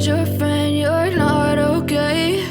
told your friend you're not okay?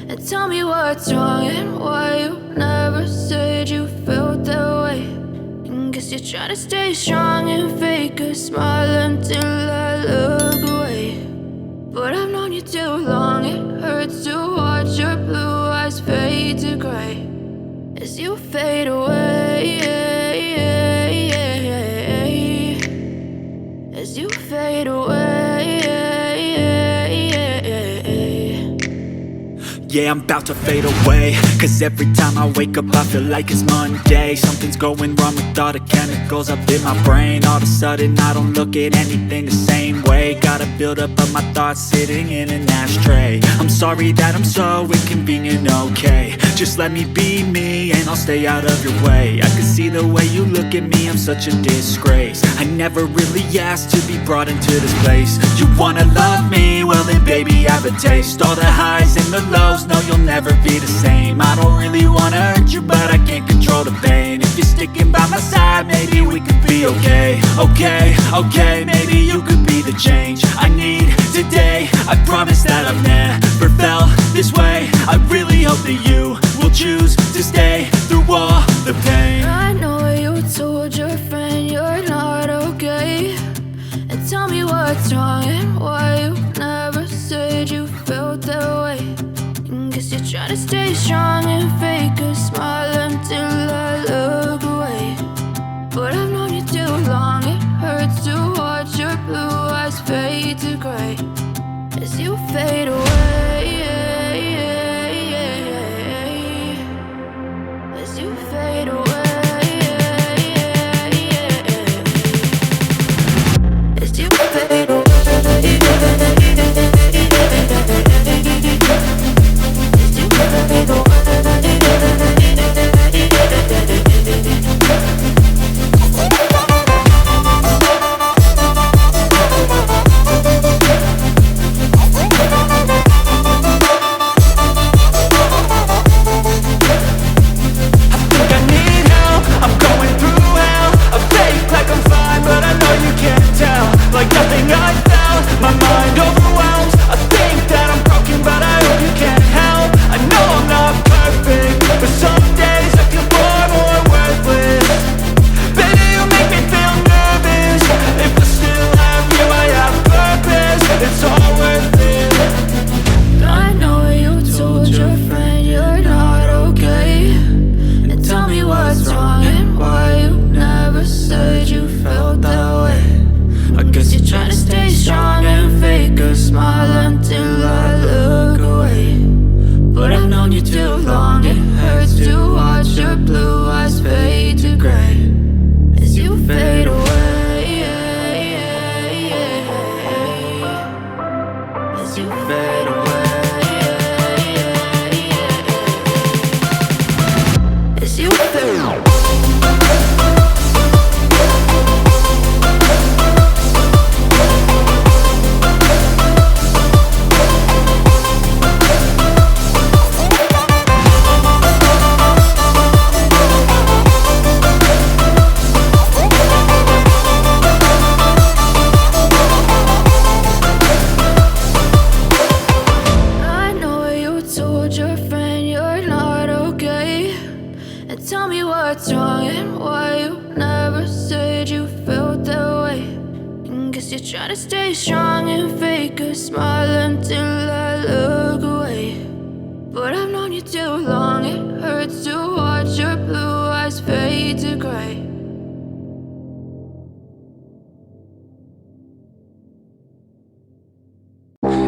And tell me what's wrong and why you never said you felt that way. And guess you're trying to stay strong and fake a smile until I look away. But I've known you too long, it hurts to watch your blue eyes fade to gray as you fade away, as you fade away. Yeah, I'm about to fade away, cause every time I wake up I feel like it's Monday. Something's going wrong with all the chemicals up in my brain. All of a sudden I don't look at anything the same way. Got a buildup of my thoughts sitting in an ashtray. I'm sorry that I'm so inconvenient, okay? Just let me be me and I'll stay out of your way. I can see the way you look at me, I'm such a disgrace. I never really asked to be brought into this place. You wanna love me? Well then baby I have a taste. All the highs and the lows, no, you'll never be the same. I don't really wanna hurt you, but I can't control the pain. If you're sticking by my side, maybe we could be okay. Okay, maybe you could be the change I need today. I promise that I've never felt this way. I really hope that you will choose to stay through all the pain. I know you told your friend you're not okay. And tell me what's wrong and why you never said you felt that way. Guess you're trying to stay strong and fake a smile until I look away. But I've known you too long, it hurts to watch your blue eyes fade to gray as you fade away, as you fade away, as you fade away.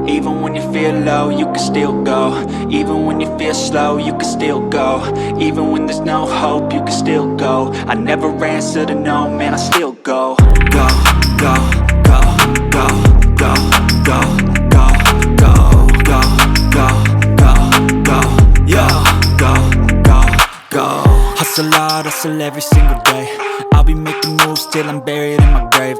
Even when you feel low, you can still go. Even when you feel slow, you can still go. Even when there's no hope, you can still go. I never answer to no, man, I still go. Go, go, go, go, go, go, go, go, go, go, go, go, yo, go, go, go. Hustle hard, hustle every single day. I'll be making moves till I'm buried in my grave.